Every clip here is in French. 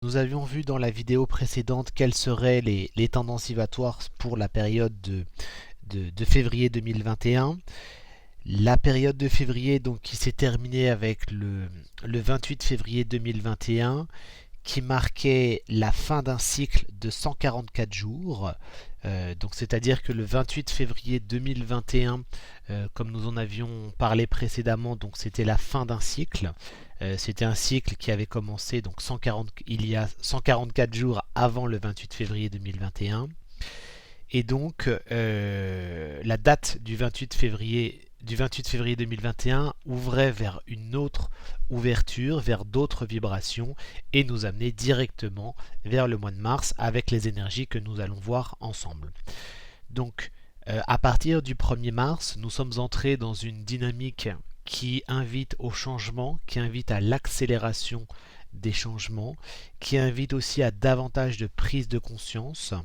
Nous avions vu dans la vidéo précédente quelles seraient les tendances vibratoires pour la période de février 2021. La période de février donc, qui s'est terminée avec le 28 février 2021 qui marquait la fin d'un cycle de 144 jours. Donc c'est-à-dire que le 28 février 2021, comme nous en avions parlé précédemment, donc c'était la fin d'un cycle. C'était un cycle qui avait commencé donc il y a 144 jours avant le 28 février 2021. Et donc la date du 28 février 2021 ouvrait vers une autre ouverture, vers d'autres vibrations et nous amenait directement vers le mois de mars avec les énergies que nous allons voir ensemble. Donc à partir du 1er mars, nous sommes entrés dans une dynamique qui invite au changement, qui invite à l'accélération des changements, qui invite aussi à davantage de prise de conscience.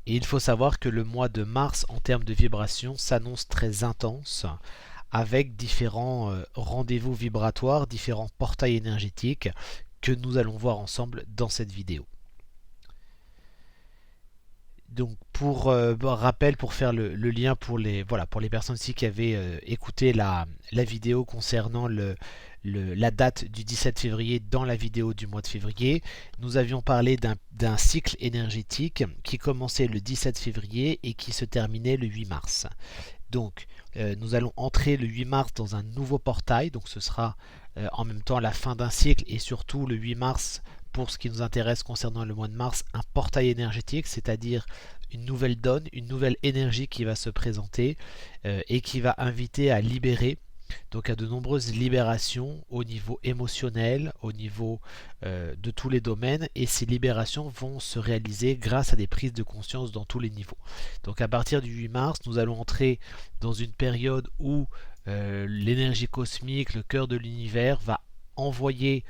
Et il faut savoir que le mois de mars, en termes de vibration, s'annonce très intense, avec différents rendez-vous vibratoires, différents portails énergétiques que nous allons voir ensemble dans cette vidéo. Donc pour rappel, pour faire le lien pour les personnes aussi qui avaient écouté la vidéo concernant la date du 17 février dans la vidéo du mois de février, nous avions parlé d'un cycle énergétique qui commençait le 17 février et qui se terminait le 8 mars. Donc nous allons entrer le 8 mars dans un nouveau portail, donc ce sera en même temps la fin d'un cycle et surtout le 8 mars pour ce qui nous intéresse concernant le mois de mars, un portail énergétique, c'est-à-dire une nouvelle donne, une nouvelle énergie qui va se présenter et qui va inviter à libérer, donc à de nombreuses libérations au niveau émotionnel, au niveau de tous les domaines, et ces libérations vont se réaliser grâce à des prises de conscience dans tous les niveaux. Donc à partir du 8 mars, nous allons entrer dans une période où l'énergie cosmique, le cœur de l'univers va envoyer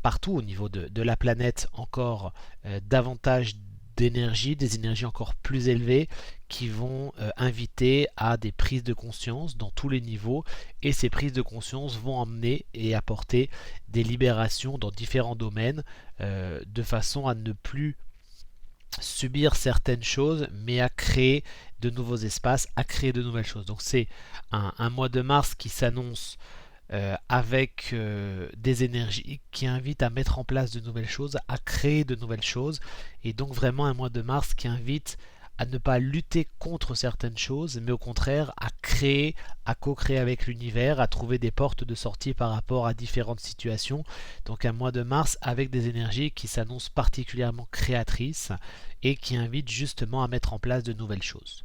partout au niveau de la planète encore davantage d'énergie, des énergies encore plus élevées qui vont inviter à des prises de conscience dans tous les niveaux, et ces prises de conscience vont emmener et apporter des libérations dans différents domaines de façon à ne plus subir certaines choses mais à créer de nouveaux espaces, à créer de nouvelles choses. Donc c'est un mois de mars qui s'annonce avec des énergies qui invitent à mettre en place de nouvelles choses, à créer de nouvelles choses, et donc vraiment un mois de mars qui invite à ne pas lutter contre certaines choses, mais au contraire à créer, à co-créer avec l'univers, à trouver des portes de sortie par rapport à différentes situations. Donc un mois de mars avec des énergies qui s'annoncent particulièrement créatrices et qui invitent justement à mettre en place de nouvelles choses.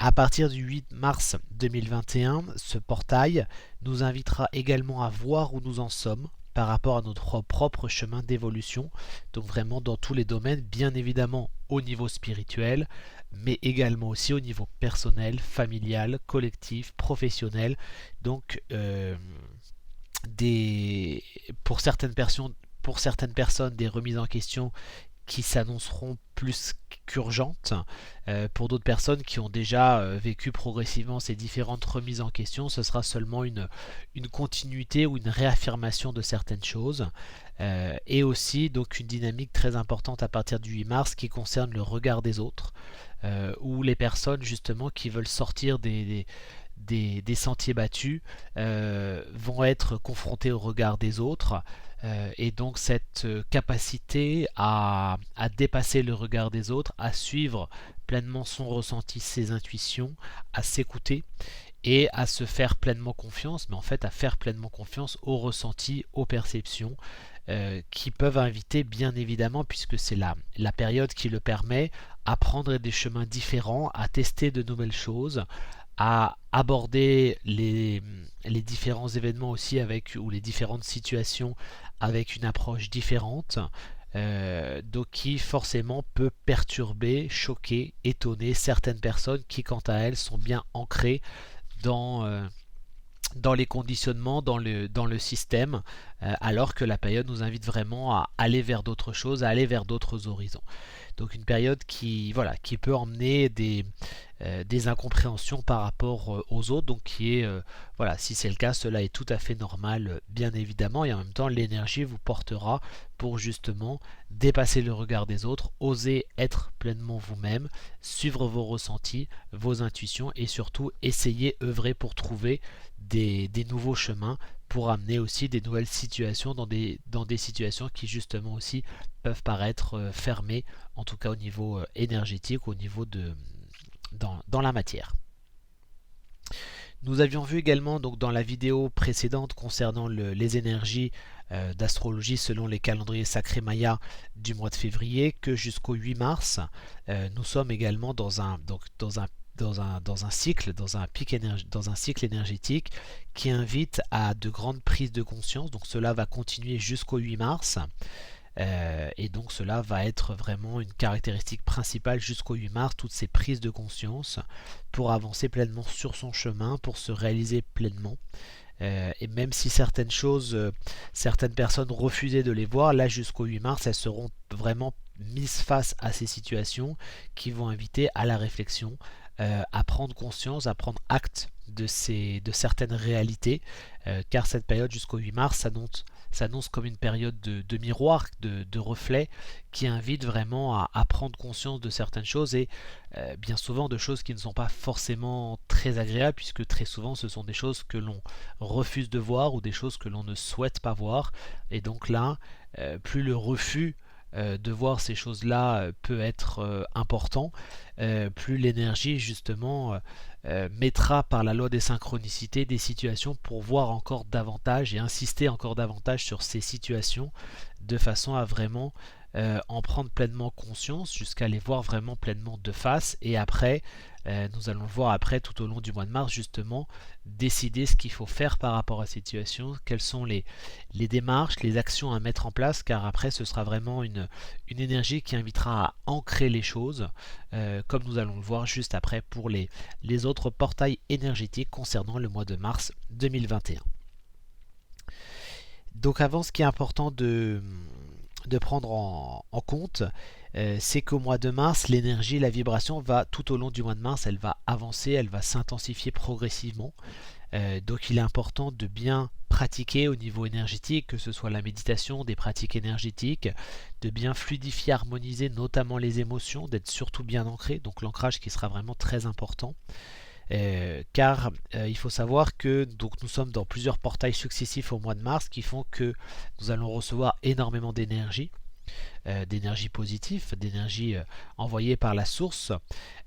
À partir du 8 mars 2021, ce portail nous invitera également à voir où nous en sommes par rapport à notre propre chemin d'évolution, donc vraiment dans tous les domaines, bien évidemment au niveau spirituel, mais également aussi au niveau personnel, familial, collectif, professionnel. Donc pour certaines personnes, des remises en question qui s'annonceront plus qu'urgentes. Pour d'autres personnes qui ont déjà vécu progressivement ces différentes remises en question, ce sera seulement une continuité ou une réaffirmation de certaines choses. Et aussi donc une dynamique très importante à partir du 8 mars qui concerne le regard des autres, où les personnes justement qui veulent sortir des sentiers battus vont être confrontés au regard des autres, et donc cette capacité à dépasser le regard des autres, à suivre pleinement son ressenti, ses intuitions, à s'écouter et à se faire pleinement confiance, mais en fait à faire pleinement confiance aux ressentis, aux perceptions qui peuvent inviter bien évidemment, puisque c'est la période qui le permet, à prendre des chemins différents, à tester de nouvelles choses, à aborder les différents événements aussi ou les différentes situations avec une approche différente, donc qui forcément peut perturber, choquer, étonner certaines personnes qui quant à elles sont bien ancrées dans les conditionnements, dans le système, alors que la période nous invite vraiment à aller vers d'autres choses, à aller vers d'autres horizons. Donc une période qui, voilà, qui peut emmener des incompréhensions par rapport aux autres, donc qui est, voilà, si c'est le cas, cela est tout à fait normal, bien évidemment, et en même temps l'énergie vous portera pour justement dépasser le regard des autres, oser être pleinement vous-même, suivre vos ressentis, vos intuitions, et surtout essayer, œuvrer pour trouver des nouveaux chemins, pour amener aussi des nouvelles situations dans des situations qui justement aussi peuvent paraître fermées, en tout cas au niveau énergétique, au niveau dans la matière. Nous avions vu également donc dans la vidéo précédente concernant les énergies d'astrologie selon les calendriers sacrés mayas du mois de février que jusqu'au 8 mars, nous sommes également dans un cycle, dans un cycle énergétique qui invite à de grandes prises de conscience. Donc cela va continuer jusqu'au 8 mars. Et donc cela va être vraiment une caractéristique principale jusqu'au 8 mars, toutes ces prises de conscience pour avancer pleinement sur son chemin, pour se réaliser pleinement. Et même si certaines choses, certaines personnes refusaient de les voir, là jusqu'au 8 mars, elles seront vraiment mises face à ces situations qui vont inviter à la réflexion, à prendre conscience, à prendre acte de certaines réalités, car cette période jusqu'au 8 mars s'annonce comme une période de miroir, de reflet, qui invite vraiment à prendre conscience de certaines choses, et bien souvent de choses qui ne sont pas forcément très agréables, puisque très souvent ce sont des choses que l'on refuse de voir ou des choses que l'on ne souhaite pas voir. Et donc là, plus le refus de voir ces choses-là peut être important, plus l'énergie justement mettra par la loi des synchronicités des situations pour voir encore davantage et insister encore davantage sur ces situations de façon à vraiment en prendre pleinement conscience jusqu'à les voir vraiment pleinement de face. Et après, nous allons le voir après tout au long du mois de mars, justement décider ce qu'il faut faire par rapport à cette situation, quelles sont les démarches, les actions à mettre en place, car après ce sera vraiment une énergie qui invitera à ancrer les choses, comme nous allons le voir juste après pour les autres portails énergétiques concernant le mois de mars 2021. Donc avant, ce qui est important de prendre en compte, c'est qu'au mois de mars, l'énergie, la vibration va tout au long du mois de mars, elle va avancer, elle va s'intensifier progressivement. Donc il est important de bien pratiquer au niveau énergétique, que ce soit la méditation, des pratiques énergétiques, de bien fluidifier, harmoniser notamment les émotions, d'être surtout bien ancré, donc l'ancrage qui sera vraiment très important. Car il faut savoir que donc, nous sommes dans plusieurs portails successifs au mois de mars qui font que nous allons recevoir énormément d'énergie, d'énergie positive, d'énergie envoyée par la source,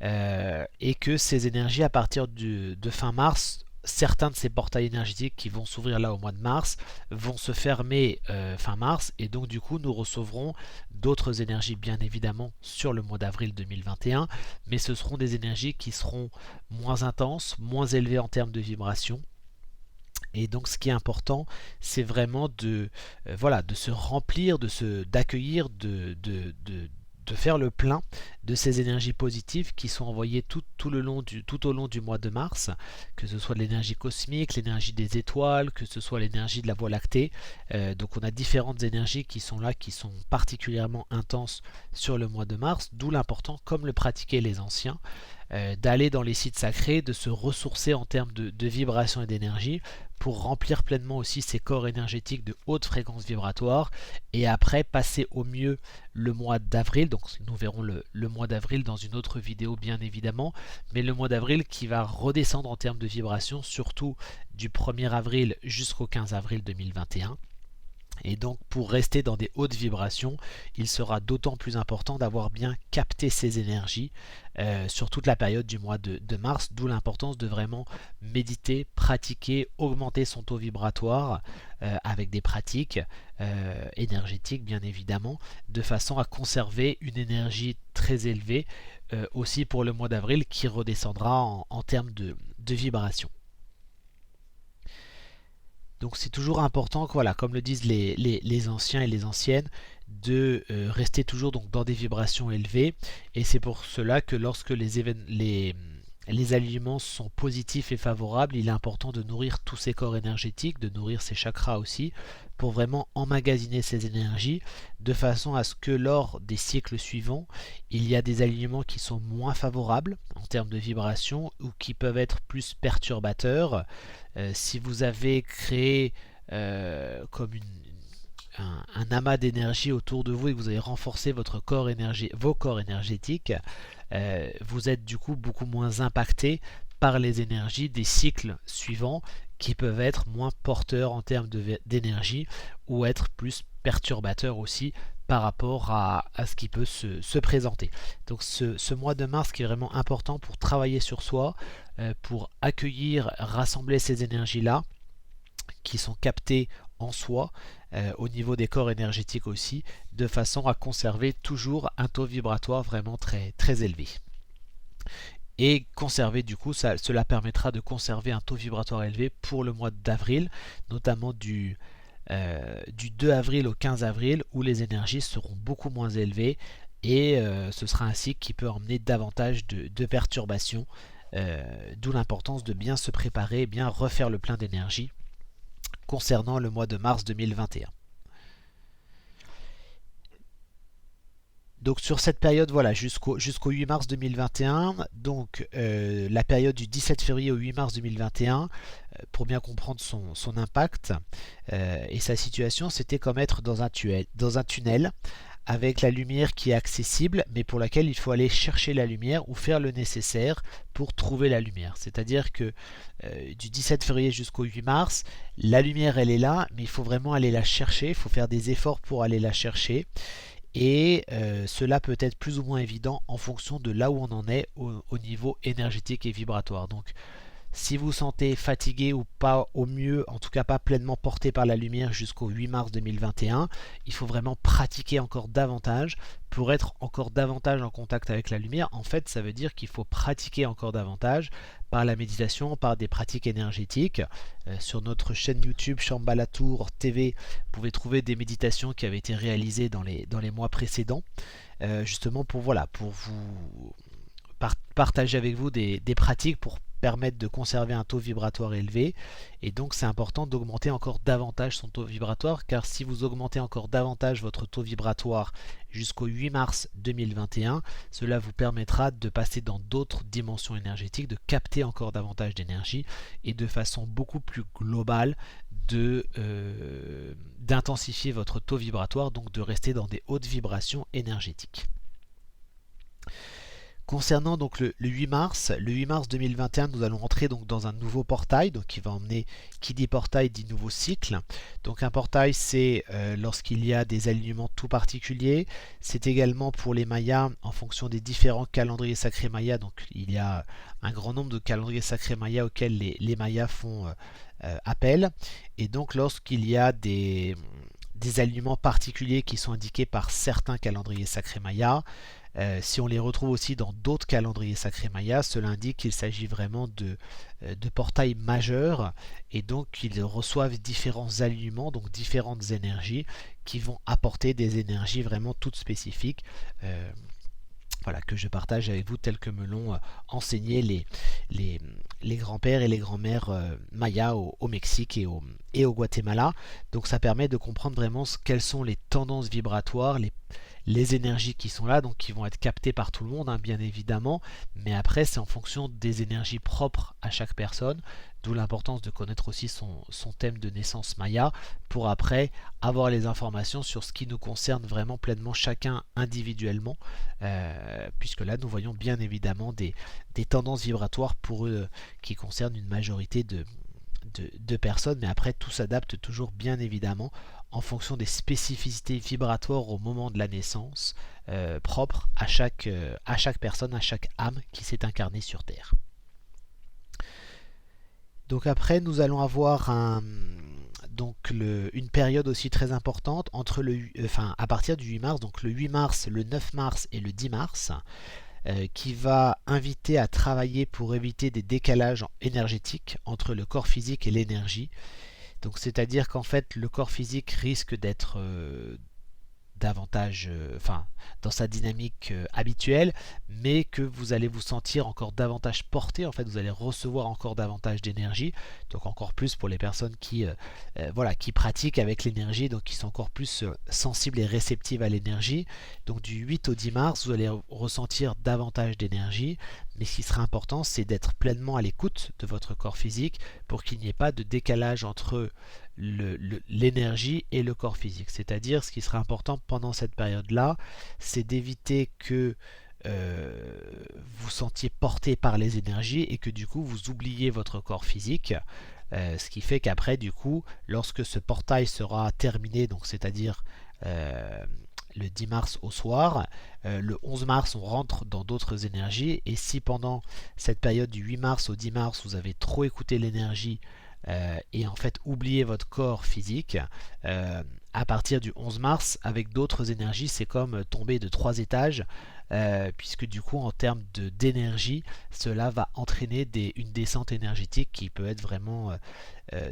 et que ces énergies à partir de fin mars, certains de ces portails énergétiques qui vont s'ouvrir là au mois de mars vont se fermer fin mars, et donc du coup nous recevrons d'autres énergies bien évidemment sur le mois d'avril 2021, mais ce seront des énergies qui seront moins intenses, moins élevées en termes de vibration. Et donc ce qui est important, c'est vraiment de se remplir, d'accueillir, de faire le plein de ces énergies positives qui sont envoyées tout au long du mois de mars, que ce soit de l'énergie cosmique, l'énergie des étoiles, que ce soit l'énergie de la Voie lactée. Donc on a différentes énergies qui sont là, qui sont particulièrement intenses sur le mois de mars, d'où l'important, comme le pratiquaient les anciens, d'aller dans les sites sacrés, de se ressourcer en termes de vibration et d'énergie, pour remplir pleinement aussi ces corps énergétiques de haute fréquence vibratoire, et après passer au mieux le mois d'avril. Donc nous verrons le mois d'avril dans une autre vidéo bien évidemment, mais le mois d'avril qui va redescendre en termes de vibration, surtout du 1er avril jusqu'au 15 avril 2021. Et donc pour rester dans des hautes vibrations, il sera d'autant plus important d'avoir bien capté ces énergies sur toute la période du mois de mars, d'où l'importance de vraiment méditer, pratiquer, augmenter son taux vibratoire avec des pratiques énergétiques bien évidemment, de façon à conserver une énergie très élevée aussi pour le mois d'avril qui redescendra en termes de vibration. Donc c'est toujours important, voilà, comme le disent les anciens et les anciennes, de rester toujours donc dans des vibrations élevées. Et c'est pour cela que lorsque les les aliments sont positifs et favorables, il est important de nourrir tous ces corps énergétiques, de nourrir ces chakras aussi, pour vraiment emmagasiner ces énergies, de façon à ce que lors des cycles suivants, il y a des aliments qui sont moins favorables en termes de vibration ou qui peuvent être plus perturbateurs. Si vous avez créé comme un amas d'énergie autour de vous et que vous avez renforcé vos corps énergétiques, vous êtes du coup beaucoup moins impacté par les énergies des cycles suivants qui peuvent être moins porteurs en termes d'énergie ou être plus perturbateurs aussi par rapport à ce qui peut se présenter. Donc ce mois de mars qui est vraiment important pour travailler sur soi, pour accueillir, rassembler ces énergies-là qui sont captées en soi, au niveau des corps énergétiques aussi, de façon à conserver toujours un taux vibratoire vraiment très, très élevé. Et conserver du coup, cela permettra de conserver un taux vibratoire élevé pour le mois d'avril, notamment du 2 avril au 15 avril, où les énergies seront beaucoup moins élevées et ce sera un cycle qui peut emmener davantage de perturbations, d'où l'importance de bien se préparer, bien refaire le plein d'énergie concernant le mois de mars 2021. Donc sur cette période, voilà, jusqu'au 8 mars 2021, donc la période du 17 février au 8 mars 2021, pour bien comprendre son impact et sa situation, c'était comme être dans un tunnel avec la lumière qui est accessible, mais pour laquelle il faut aller chercher la lumière ou faire le nécessaire pour trouver la lumière. C'est-à-dire que du 17 février jusqu'au 8 mars, la lumière elle est là, mais il faut vraiment aller la chercher, il faut faire des efforts pour aller la chercher. Et cela peut être plus ou moins évident en fonction de là où on en est au niveau énergétique et vibratoire. Donc si vous sentez fatigué ou pas au mieux, en tout cas pas pleinement porté par la lumière jusqu'au 8 mars 2021, il faut vraiment pratiquer encore davantage pour être encore davantage en contact avec la lumière. En fait, ça veut dire qu'il faut pratiquer encore davantage par la méditation, par des pratiques énergétiques. Sur notre chaîne YouTube Shambhala Tour TV, vous pouvez trouver des méditations qui avaient été réalisées dans les mois précédents, justement pour vous partager avec vous des pratiques pour permettre de conserver un taux vibratoire élevé. Et donc c'est important d'augmenter encore davantage son taux vibratoire, car si vous augmentez encore davantage votre taux vibratoire jusqu'au 8 mars 2021, cela vous permettra de passer dans d'autres dimensions énergétiques, de capter encore davantage d'énergie et de façon beaucoup plus globale d'intensifier votre taux vibratoire, donc de rester dans des hautes vibrations énergétiques. Concernant donc le 8 mars 2021, nous allons entrer donc dans un nouveau portail, donc qui va emmener, qui dit portail dit nouveau cycle. Donc un portail, c'est lorsqu'il y a des alignements tout particuliers. C'est également pour les Mayas en fonction des différents calendriers sacrés Mayas. Donc il y a un grand nombre de calendriers sacrés Mayas auxquels les Mayas font appel. Et donc lorsqu'il y a des alignements particuliers qui sont indiqués par certains calendriers sacrés Mayas, si on les retrouve aussi dans d'autres calendriers sacrés mayas, cela indique qu'il s'agit vraiment de portails majeurs et donc qu'ils reçoivent différents alignements, donc différentes énergies qui vont apporter des énergies vraiment toutes spécifiques. Voilà, que je partage avec vous tels que me l'ont enseigné les grands-pères et les grands-mères mayas au Mexique et au Guatemala. Donc ça permet de comprendre vraiment quelles sont les tendances vibratoires, les énergies qui sont là, donc qui vont être captées par tout le monde, hein, bien évidemment, mais après c'est en fonction des énergies propres à chaque personne, d'où l'importance de connaître aussi son thème de naissance maya, pour après avoir les informations sur ce qui nous concerne vraiment pleinement chacun individuellement, puisque là nous voyons bien évidemment des tendances vibratoires pour eux qui concernent une majorité de personnes, mais après tout s'adapte toujours bien évidemment en fonction des spécificités vibratoires au moment de la naissance, propres à chaque personne, à chaque âme qui s'est incarnée sur Terre. Donc après, nous allons avoir une période aussi très importante entre à partir du 8 mars, donc le 8 mars, le 9 mars et le 10 mars, qui va inviter à travailler pour éviter des décalages énergétiques entre le corps physique et l'énergie. Donc c'est-à-dire qu'en fait le corps physique risque davantage, enfin dans sa dynamique habituelle, mais que vous allez vous sentir encore davantage porté. En fait, vous allez recevoir encore davantage d'énergie, donc encore plus pour les personnes qui, voilà, qui pratiquent avec l'énergie, donc qui sont encore plus sensibles et réceptives à l'énergie. Donc du 8 au 10 mars, vous allez ressentir davantage d'énergie, mais ce qui sera important, c'est d'être pleinement à l'écoute de votre corps physique pour qu'il n'y ait pas de décalage entre l'énergie et le corps physique. C'est-à-dire, ce qui sera important pendant cette période-là, c'est d'éviter que vous sentiez porté par les énergies et que du coup vous oubliez votre corps physique. Ce qui fait qu'après, du coup, lorsque ce portail sera terminé, donc c'est-à-dire le 10 mars au soir, le 11 mars on rentre dans d'autres énergies, et si pendant cette période du 8 mars au 10 mars vous avez trop écouté l'énergie et en fait oublié votre corps physique, à partir du 11 mars avec d'autres énergies c'est comme tomber de 3 étages, puisque du coup en termes d'énergie cela va entraîner une descente énergétique qui peut être vraiment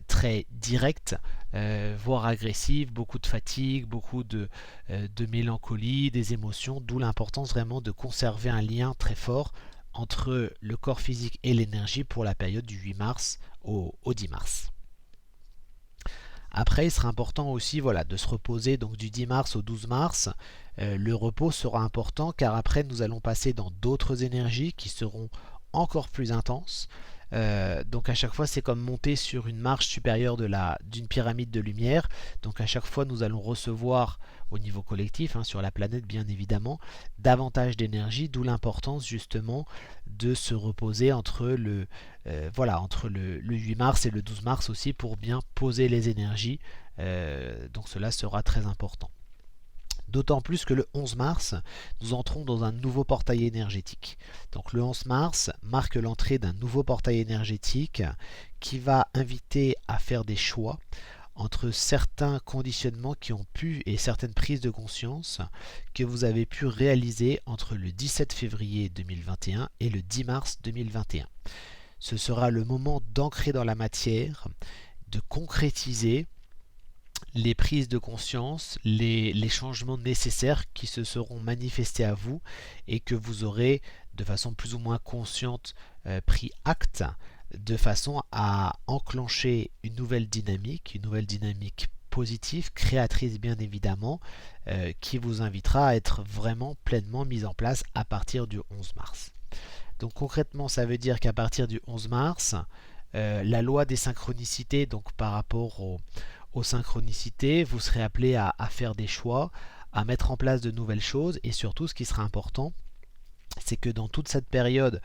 très directe, voire agressive, beaucoup de fatigue, beaucoup de mélancolie, des émotions, d'où l'importance vraiment de conserver un lien très fort entre le corps physique et l'énergie pour la période du 8 mars au 10 mars. Après, il sera important aussi, voilà, de se reposer donc du 10 mars au 12 mars. Le repos sera important car après nous allons passer dans d'autres énergies qui seront encore plus intenses. Donc à chaque fois c'est comme monter sur une marche supérieure d'une pyramide de lumière. Donc à chaque fois nous allons recevoir au niveau collectif, sur la planète bien évidemment, davantage d'énergie, d'où l'importance justement de se reposer entre entre le 8 mars et le 12 mars aussi pour bien poser les énergies. Donc cela sera très important. D'autant plus que le 11 mars, nous entrons dans un nouveau portail énergétique. Donc le 11 mars marque l'entrée d'un nouveau portail énergétique qui va inviter à faire des choix entre certains conditionnements qui ont pu et certaines prises de conscience que vous avez pu réaliser entre le 17 février 2021 et le 10 mars 2021. Ce sera le moment d'ancrer dans la matière, de concrétiser les prises de conscience, les changements nécessaires qui se seront manifestés à vous et que vous aurez de façon plus ou moins consciente pris acte, de façon à enclencher une nouvelle dynamique positive, créatrice bien évidemment, qui vous invitera à être vraiment pleinement mise en place à partir du 11 mars. Donc concrètement, ça veut dire qu'à partir du 11 mars, la loi des synchronicités, donc par rapport aux synchronicités, vous serez appelé à faire des choix, à mettre en place de nouvelles choses, et surtout ce qui sera important, c'est que dans toute cette période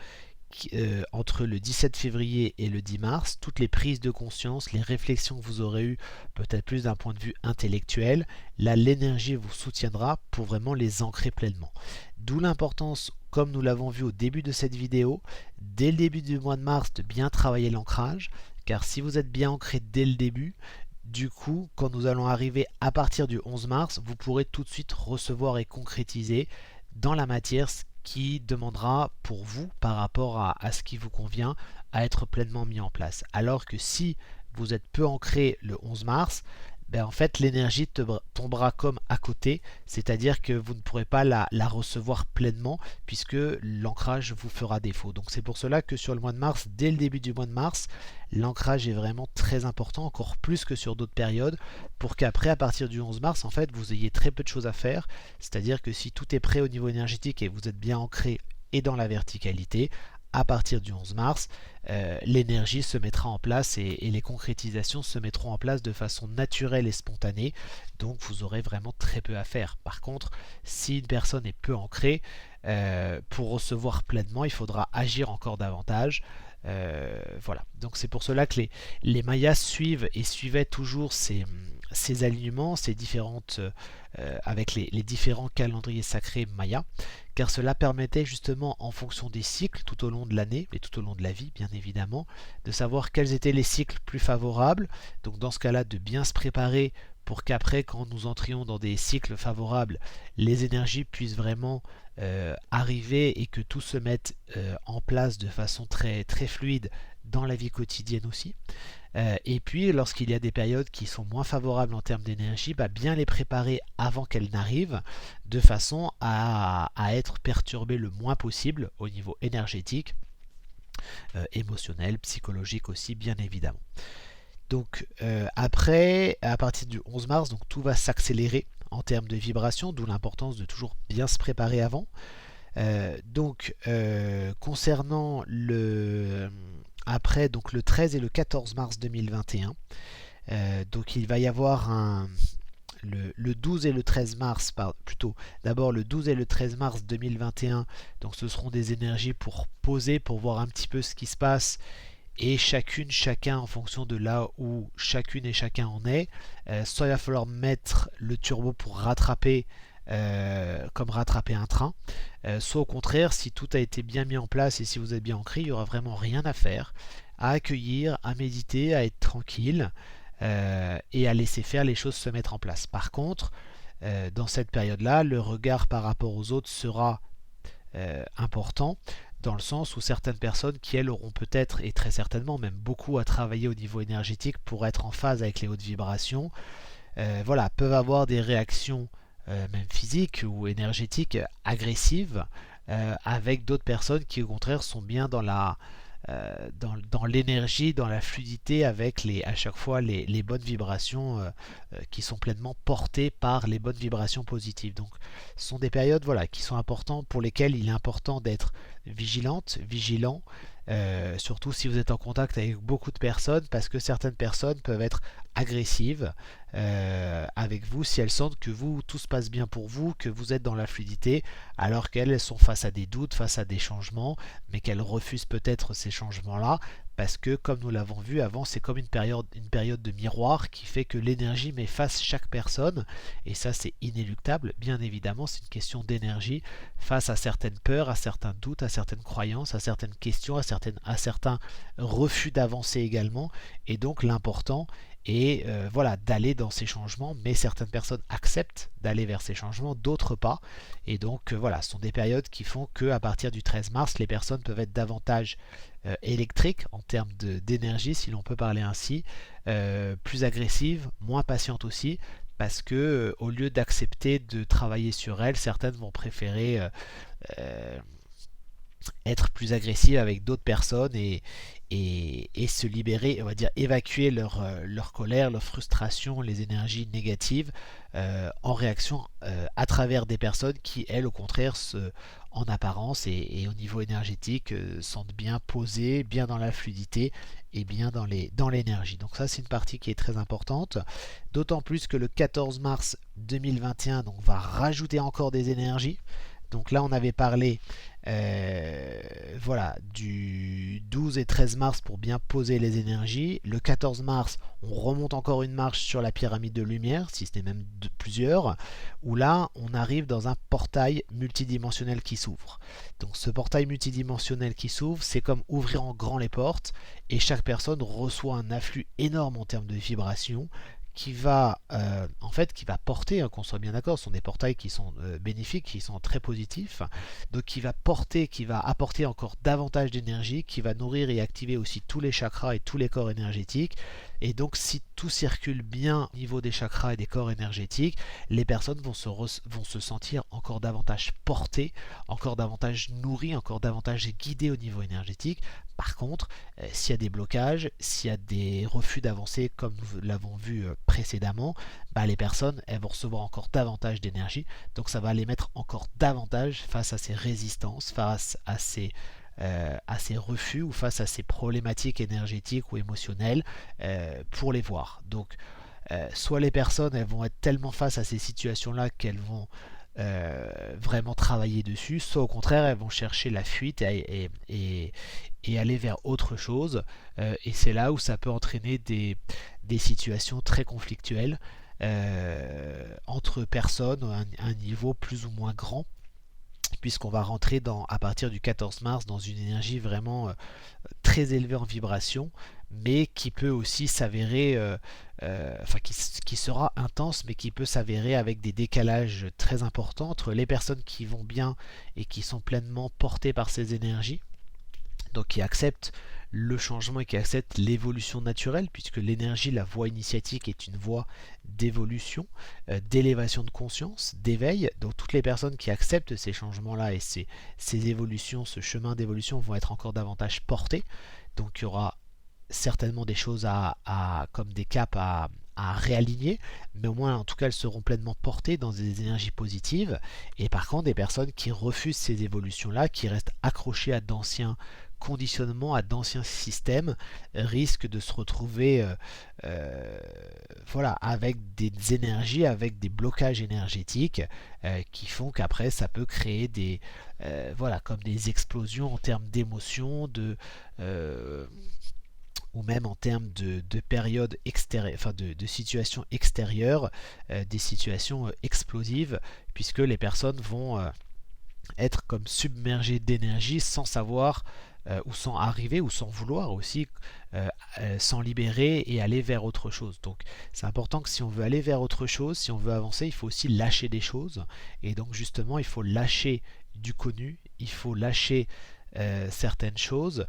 entre le 17 février et le 10 mars, toutes les prises de conscience, les réflexions que vous aurez eues, peut-être plus d'un point de vue intellectuel, là l'énergie vous soutiendra pour vraiment les ancrer pleinement. D'où l'importance, comme nous l'avons vu au début de cette vidéo, dès le début du mois de mars, de bien travailler l'ancrage, car si vous êtes bien ancré dès le début, du coup, quand nous allons arriver à partir du 11 mars, vous pourrez tout de suite recevoir et concrétiser dans la matière ce qui demandera pour vous, par rapport à ce qui vous convient, à être pleinement mis en place. Alors que si vous êtes peu ancré le 11 mars, en fait l'énergie tombera comme à côté, c'est-à-dire que vous ne pourrez pas la recevoir pleinement puisque l'ancrage vous fera défaut. Donc c'est pour cela que sur le mois de mars, dès le début du mois de mars, l'ancrage est vraiment très important, encore plus que sur d'autres périodes, pour qu'après à partir du 11 mars en fait vous ayez très peu de choses à faire, c'est-à-dire que si tout est prêt au niveau énergétique et vous êtes bien ancré et dans la verticalité, à partir du 11 mars, l'énergie se mettra en place et les concrétisations se mettront en place de façon naturelle et spontanée, donc vous aurez vraiment très peu à faire. Par contre, si une personne est peu ancrée, pour recevoir pleinement, il faudra agir encore davantage. Voilà, donc c'est pour cela que les Mayas suivent et suivaient toujours ces alignements, ces différentes, avec les différents calendriers sacrés mayas, car cela permettait justement en fonction des cycles tout au long de l'année et tout au long de la vie bien évidemment, de savoir quels étaient les cycles plus favorables, donc dans ce cas-là de bien se préparer pour qu'après quand nous entrions dans des cycles favorables, les énergies puissent vraiment arriver et que tout se mette en place de façon très, très fluide dans la vie quotidienne aussi. Et puis lorsqu'il y a des périodes qui sont moins favorables en termes d'énergie, bien les préparer avant qu'elles n'arrivent, de façon à être perturbé le moins possible au niveau énergétique, émotionnel, psychologique aussi bien évidemment. Donc après, à partir du 11 mars, donc tout va s'accélérer en termes de vibration, d'où l'importance de toujours bien se préparer avant. Concernant après donc le 13 et le 14 mars 2021, donc il va y avoir le 12 et le 13 mars, plutôt d'abord le 12 et le 13 mars 2021, donc ce seront des énergies pour poser, pour voir un petit peu ce qui se passe, et chacun en fonction de là où chacune et chacun en est. Soit il va falloir mettre le turbo pour rattraper, comme rattraper un train, soit au contraire, si tout a été bien mis en place et si vous êtes bien ancré, il n'y aura vraiment rien à faire, à accueillir, à méditer, à être tranquille, et à laisser faire les choses se mettre en place. Par contre, dans cette période-là, le regard par rapport aux autres sera important, dans le sens où certaines personnes qui elles auront peut-être, et très certainement même beaucoup à travailler au niveau énergétique pour être en phase avec les hautes vibrations, peuvent avoir des réactions même physiques ou énergétiques agressives, avec d'autres personnes qui au contraire sont bien dans l'énergie, dans la fluidité, avec à chaque fois les bonnes vibrations, qui sont pleinement portées par les bonnes vibrations positives. Donc ce sont des périodes qui sont importantes, pour lesquelles il est important d'être vigilant, surtout si vous êtes en contact avec beaucoup de personnes, parce que certaines personnes peuvent être agressives avec vous si elles sentent que tout se passe bien pour vous, que vous êtes dans la fluidité, alors qu'elles sont face à des doutes, face à des changements, mais qu'elles refusent peut-être ces changements-là, parce que comme nous l'avons vu avant, c'est comme une période de miroir qui fait que l'énergie met face chaque personne, et ça c'est inéluctable, bien évidemment, c'est une question d'énergie face à certaines peurs, à certains doutes, à certaines croyances, à certaines questions, à certains refus d'avancer également, et donc l'important est d'aller dans ces changements, mais certaines personnes acceptent d'aller vers ces changements, d'autres pas, et donc ce sont des périodes qui font que à partir du 13 mars, les personnes peuvent être davantage électriques en termes d'énergie, si l'on peut parler ainsi, plus agressives, moins patientes aussi, parce que au lieu d'accepter de travailler sur elles, certaines vont préférer être plus agressives avec d'autres personnes et se libérer, on va dire évacuer leur colère, leur frustration, les énergies négatives, en réaction à travers des personnes qui, elles, au contraire, en apparence et au niveau énergétique, sentent bien posées, bien dans la fluidité et bien dans l'énergie. Donc ça, c'est une partie qui est très importante, d'autant plus que le 14 mars 2021 donc, va rajouter encore des énergies. Donc là, on avait parlé du 12 et 13 mars pour bien poser les énergies. Le 14 mars, on remonte encore une marche sur la pyramide de lumière, si ce n'est même plusieurs, où là, on arrive dans un portail multidimensionnel qui s'ouvre. Donc ce portail multidimensionnel qui s'ouvre, c'est comme ouvrir en grand les portes, et chaque personne reçoit un afflux énorme en termes de vibrations, qui va porter, qu'on soit bien d'accord, ce sont des portails qui sont bénéfiques, qui sont très positifs, donc qui va apporter encore davantage d'énergie, qui va nourrir et activer aussi tous les chakras et tous les corps énergétiques. Et donc si tout circule bien au niveau des chakras et des corps énergétiques, les personnes vont se sentir encore davantage portées, encore davantage nourries, encore davantage guidées au niveau énergétique. Par contre, s'il y a des blocages, s'il y a des refus d'avancer, comme nous l'avons vu précédemment, les personnes elles vont recevoir encore davantage d'énergie, donc ça va les mettre encore davantage face à ces résistances, face à ces refus ou face à ces problématiques énergétiques ou émotionnelles, pour les voir. Donc soit les personnes elles vont être tellement face à ces situations là qu'elles vont vraiment travailler dessus, soit au contraire elles vont chercher la fuite et aller vers autre chose, et c'est là où ça peut entraîner des situations très conflictuelles entre personnes à un niveau plus ou moins grand, puisqu'on va rentrer à partir du 14 mars dans une énergie vraiment très élevée en vibration, mais qui peut aussi s'avérer, qui sera intense, mais qui peut s'avérer avec des décalages très importants entre les personnes qui vont bien et qui sont pleinement portées par ces énergies, donc qui acceptent le changement et qui acceptent l'évolution naturelle, puisque l'énergie, la voie initiatique est une voie d'évolution, d'élévation de conscience, d'éveil. Donc toutes les personnes qui acceptent ces changements-là et ces évolutions, ce chemin d'évolution vont être encore davantage portées. Donc il y aura certainement des choses comme des caps à réaligner, mais au moins en tout cas elles seront pleinement portées dans des énergies positives. Et par contre des personnes qui refusent ces évolutions là, qui restent accrochées à d'anciens conditionnements, à d'anciens systèmes, risquent de se retrouver voilà, avec des énergies, avec des blocages énergétiques qui font qu'après ça peut créer voilà, comme des explosions en termes d'émotions, ou même en termes de périodes extérieures, enfin de situations extérieures, des situations explosives, puisque les personnes vont être comme submergées d'énergie sans savoir ou sans arriver ou sans vouloir aussi s'en libérer et aller vers autre chose. Donc c'est important que si on veut aller vers autre chose, si on veut avancer, il faut aussi lâcher des choses. Et donc justement, il faut lâcher du connu, il faut lâcher certaines choses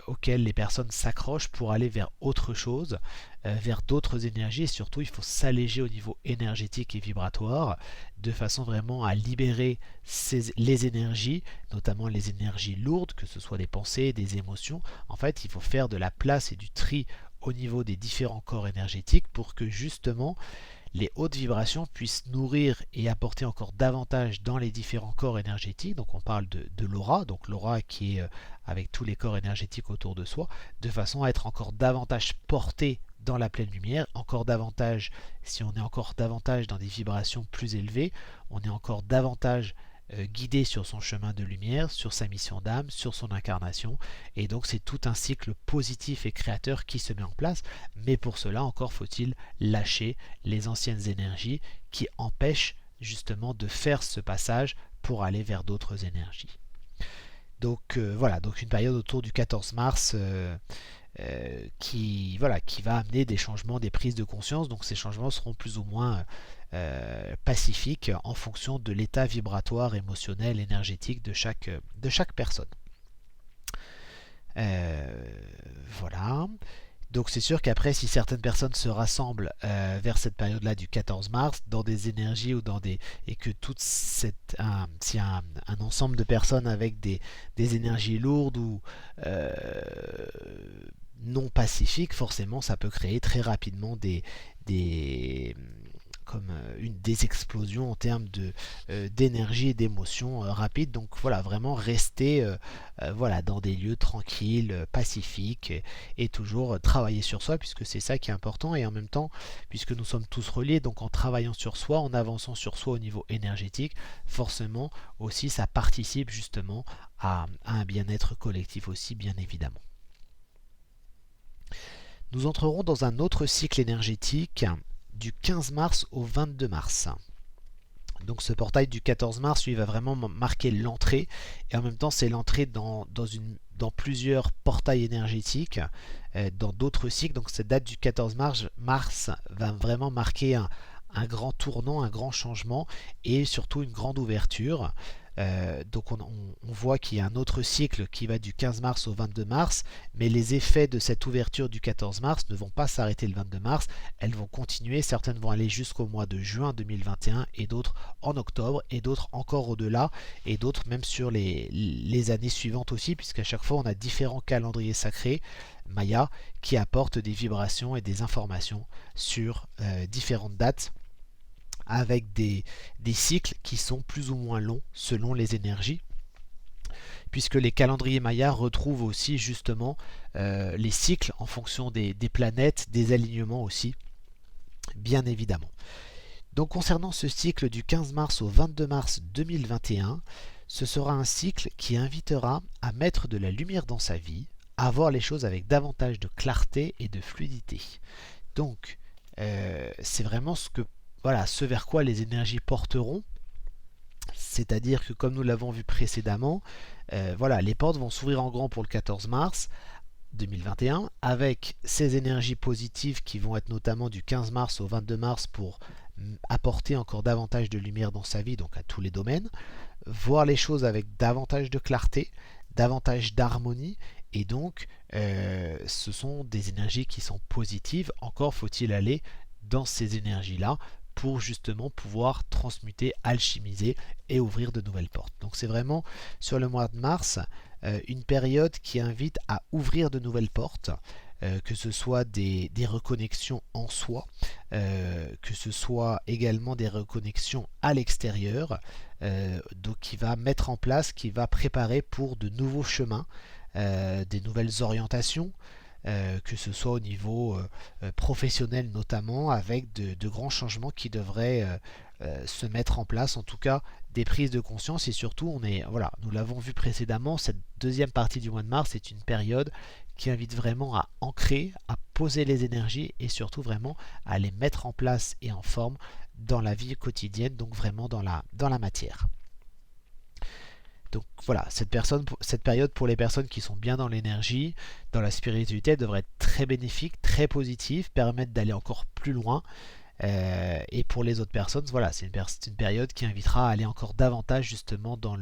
auxquelles les personnes s'accrochent pour aller vers autre chose, vers d'autres énergies, et surtout il faut s'alléger au niveau énergétique et vibratoire de façon vraiment à libérer les énergies, notamment les énergies lourdes, que ce soit des pensées, des émotions. En fait, il faut faire de la place et du tri au niveau des différents corps énergétiques pour que justement les hautes vibrations puissent nourrir et apporter encore davantage dans les différents corps énergétiques. Donc on parle de l'aura, donc l'aura qui est avec tous les corps énergétiques autour de soi, de façon à être encore davantage porté dans la pleine lumière, encore davantage, si on est encore davantage dans des vibrations plus élevées, on est encore davantage guidé sur son chemin de lumière, sur sa mission d'âme, sur son incarnation. Et donc c'est tout un cycle positif et créateur qui se met en place. Mais pour cela, encore faut-il lâcher les anciennes énergies qui empêchent justement de faire ce passage pour aller vers d'autres énergies. Donc voilà, donc une période autour du 14 mars qui va amener des changements, des prises de conscience. Donc ces changements seront plus ou moins pacifiques en fonction de l'état vibratoire, émotionnel, énergétique de chaque personne. Voilà. Donc c'est sûr qu'après, si certaines personnes se rassemblent vers cette période-là du 14 mars, dans des énergies ou et que toute s'il y a un ensemble de personnes avec des énergies lourdes ou non pacifiques, forcément ça peut créer très rapidement des explosions en termes d'énergie et d'émotions rapides. Donc voilà, vraiment rester voilà, dans des lieux tranquilles, pacifiques, et toujours travailler sur soi, puisque c'est ça qui est important. Et en même temps, puisque nous sommes tous reliés, donc en travaillant sur soi, en avançant sur soi au niveau énergétique, forcément aussi ça participe justement à un bien-être collectif aussi, bien évidemment. Nous entrerons dans un autre cycle énergétique du 15 mars au 22 mars. Donc ce portail du 14 mars, lui, va vraiment marquer l'entrée, et en même temps c'est l'entrée dans plusieurs portails énergétiques, dans d'autres cycles. Donc cette date du 14 mars va vraiment marquer un grand tournant, un grand changement, et surtout une grande ouverture. Donc on voit qu'il y a un autre cycle qui va du 15 mars au 22 mars, mais les effets de cette ouverture du 14 mars ne vont pas s'arrêter le 22 mars, elles vont continuer, certaines vont aller jusqu'au mois de juin 2021, et d'autres en octobre, et d'autres encore au-delà, et d'autres même sur les années suivantes aussi, puisqu'à chaque fois on a différents calendriers sacrés Maya qui apportent des vibrations et des informations sur différentes dates, avec des cycles qui sont plus ou moins longs selon les énergies, puisque les calendriers mayas retrouvent aussi justement les cycles en fonction des planètes, des alignements aussi, bien évidemment. Donc concernant ce cycle du 15 mars au 22 mars 2021, ce sera un cycle qui invitera à mettre de la lumière dans sa vie, à voir les choses avec davantage de clarté et de fluidité. Donc c'est vraiment ce vers quoi les énergies porteront, c'est-à-dire que comme nous l'avons vu précédemment, voilà, les portes vont s'ouvrir en grand pour le 14 mars 2021, avec ces énergies positives qui vont être notamment du 15 mars au 22 mars pour apporter encore davantage de lumière dans sa vie, donc à tous les domaines, voir les choses avec davantage de clarté, davantage d'harmonie, et donc ce sont des énergies qui sont positives. Encore faut-il aller dans ces énergies-là pour justement pouvoir transmuter, alchimiser et ouvrir de nouvelles portes. Donc c'est vraiment sur le mois de mars une période qui invite à ouvrir de nouvelles portes, que ce soit des reconnexions en soi, que ce soit également des reconnexions à l'extérieur, donc qui va mettre en place, qui va préparer pour de nouveaux chemins, des nouvelles orientations, que ce soit au niveau professionnel notamment, avec de grands changements qui devraient se mettre en place, en tout cas des prises de conscience. Et surtout, voilà, nous l'avons vu précédemment, cette deuxième partie du mois de mars est une période qui invite vraiment à ancrer, à poser les énergies et surtout vraiment à les mettre en place et en forme dans la vie quotidienne, donc vraiment dans la matière. Donc voilà, cette période pour les personnes qui sont bien dans l'énergie, dans la spiritualité, devrait être très bénéfique, très positive, permettre d'aller encore plus loin. Et pour les autres personnes, voilà, c'est une période qui invitera à aller encore davantage justement dans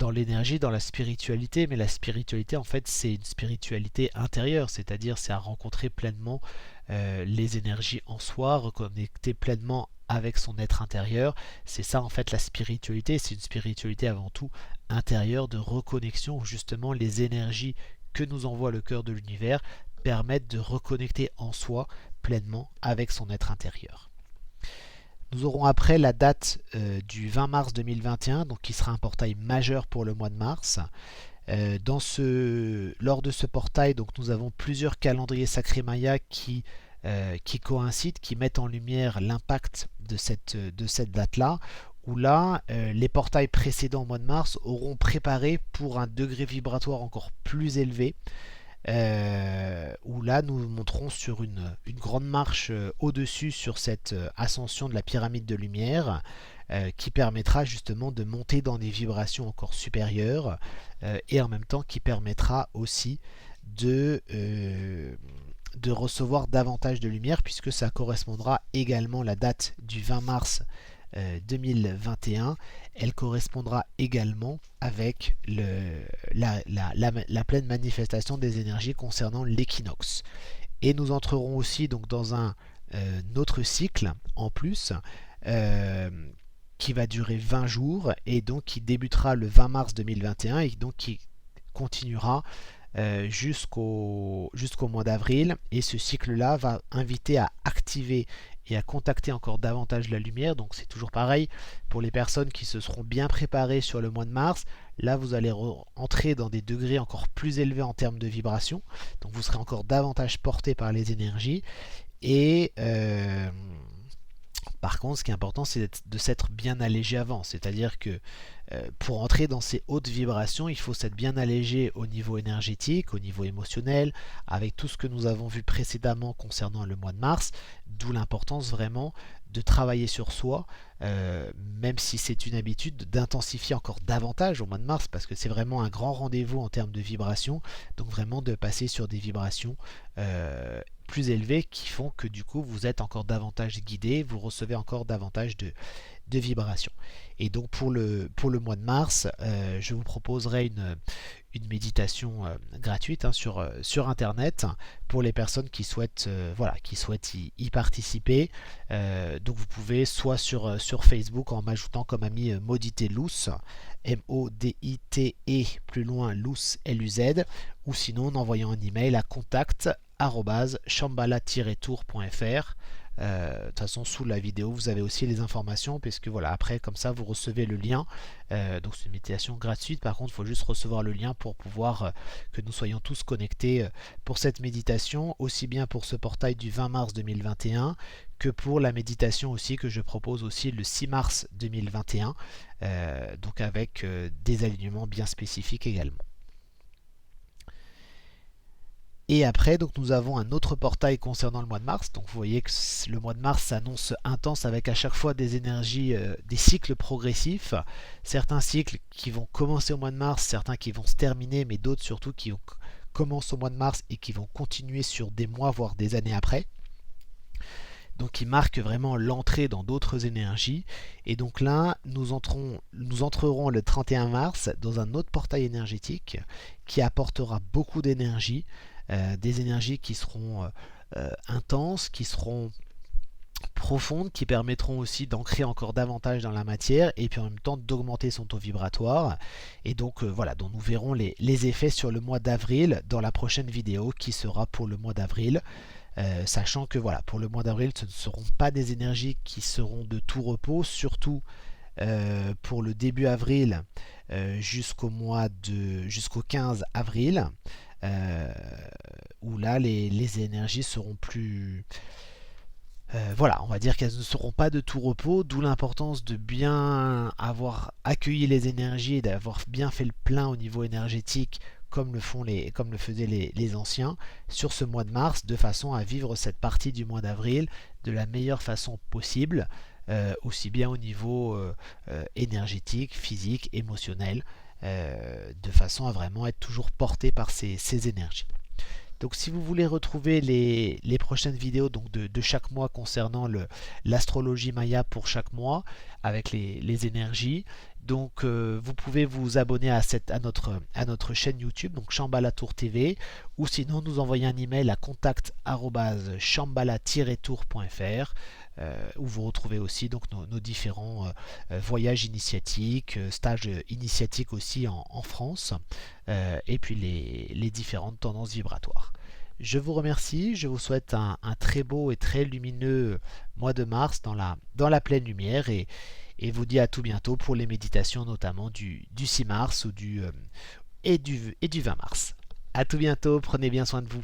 l'énergie, dans la spiritualité. Mais la spiritualité, en fait, c'est une spiritualité intérieure, c'est-à-dire c'est à rencontrer pleinement les énergies en soi, reconnecter pleinement avec son être intérieur. C'est ça en fait la spiritualité, c'est une spiritualité avant tout intérieure, de reconnexion, où justement les énergies que nous envoie le cœur de l'univers permettent de reconnecter en soi pleinement avec son être intérieur. Nous aurons après la date du 20 mars 2021, donc qui sera un portail majeur pour le mois de mars. Lors de ce portail, donc, nous avons plusieurs calendriers sacrés mayas qui coïncident, qui mettent en lumière l'impact de cette date-là, où là, les portails précédents au mois de mars auront préparé pour un degré vibratoire encore plus élevé, où là nous monterons sur une grande marche au-dessus sur cette ascension de la pyramide de lumière, qui permettra justement de monter dans des vibrations encore supérieures, et en même temps qui permettra aussi de recevoir davantage de lumière, puisque ça correspondra également, la date du 20 mars 2021, elle correspondra également avec la pleine manifestation des énergies concernant l'équinoxe. Et nous entrerons aussi donc dans un autre cycle en plus, qui va durer 20 jours et donc qui débutera le 20 mars 2021 et donc qui continuera jusqu'au mois d'avril. Et ce cycle-là va inviter à activer et à contacter encore davantage la lumière. Donc c'est toujours pareil pour les personnes qui se seront bien préparées sur le mois de mars. Là vous allez entrer dans des degrés encore plus élevés en termes de vibration, donc vous serez encore davantage porté par les énergies. Et par contre, ce qui est important, c'est de s'être bien allégé avant. C'est-à-dire que pour entrer dans ces hautes vibrations, il faut s'être bien allégé au niveau énergétique, au niveau émotionnel, avec tout ce que nous avons vu précédemment concernant le mois de mars. D'où l'importance vraiment de travailler sur soi, même si c'est une habitude, d'intensifier encore davantage au mois de mars, parce que c'est vraiment un grand rendez-vous en termes de vibrations. Donc vraiment de passer sur des vibrations plus élevées, qui font que du coup vous êtes encore davantage guidé, vous recevez encore davantage de vibrations. Et donc pour le mois de mars, je vous proposerai une méditation gratuite sur internet pour les personnes qui souhaitent y participer. Donc vous pouvez soit sur Facebook en m'ajoutant comme ami Modité Luz, M-O-D-I-T-E plus loin Luz, L-U-Z, ou sinon en envoyant un email à contact@shambhala-tour.fr. De toute façon, sous la vidéo vous avez aussi les informations, puisque voilà, après comme ça vous recevez le lien. Donc c'est une méditation gratuite, par contre il faut juste recevoir le lien pour pouvoir que nous soyons tous connectés pour cette méditation, aussi bien pour ce portail du 20 mars 2021 que pour la méditation aussi que je propose aussi le 6 mars 2021, donc avec des alignements bien spécifiques également. Et après, donc, nous avons un autre portail concernant le mois de mars. Donc vous voyez que le mois de mars s'annonce intense, avec à chaque fois des énergies, des cycles progressifs. Certains cycles qui vont commencer au mois de mars, certains qui vont se terminer, mais d'autres surtout qui commencent au mois de mars et qui vont continuer sur des mois, voire des années après. donc qui marque vraiment l'entrée dans d'autres énergies. Et donc là, nous entrerons le 31 mars dans un autre portail énergétique qui apportera beaucoup d'énergie, des énergies qui seront intenses, qui seront profondes, qui permettront aussi d'ancrer encore davantage dans la matière et puis en même temps d'augmenter son taux vibratoire. Et donc voilà, donc nous verrons les effets sur le mois d'avril dans la prochaine vidéo qui sera pour le mois d'avril. Sachant que voilà, pour le mois d'avril, ce ne seront pas des énergies qui seront de tout repos, surtout pour le début avril jusqu'au 15 avril, où là les énergies seront plus, voilà, on va dire qu'elles ne seront pas de tout repos, d'où l'importance de bien avoir accueilli les énergies et d'avoir bien fait le plein au niveau énergétique comme le faisaient les anciens sur ce mois de mars, de façon à vivre cette partie du mois d'avril de la meilleure façon possible, aussi bien au niveau énergétique, physique, émotionnel, de façon à vraiment être toujours porté par ces énergies. Donc si vous voulez retrouver les prochaines vidéos donc de chaque mois concernant l'astrologie Maya pour chaque mois avec les énergies, donc vous pouvez vous abonner à notre chaîne YouTube, donc Shambhala Tour TV, ou sinon nous envoyer un email à contact@shambhala-tour.fr, où vous retrouvez aussi donc nos différents voyages initiatiques, stages initiatiques aussi en France, et puis les différentes tendances vibratoires. Je vous remercie, je vous souhaite un très beau et très lumineux mois de mars dans la pleine lumière, et vous dis à tout bientôt pour les méditations notamment du 6 mars et du 20 mars. À tout bientôt, prenez bien soin de vous.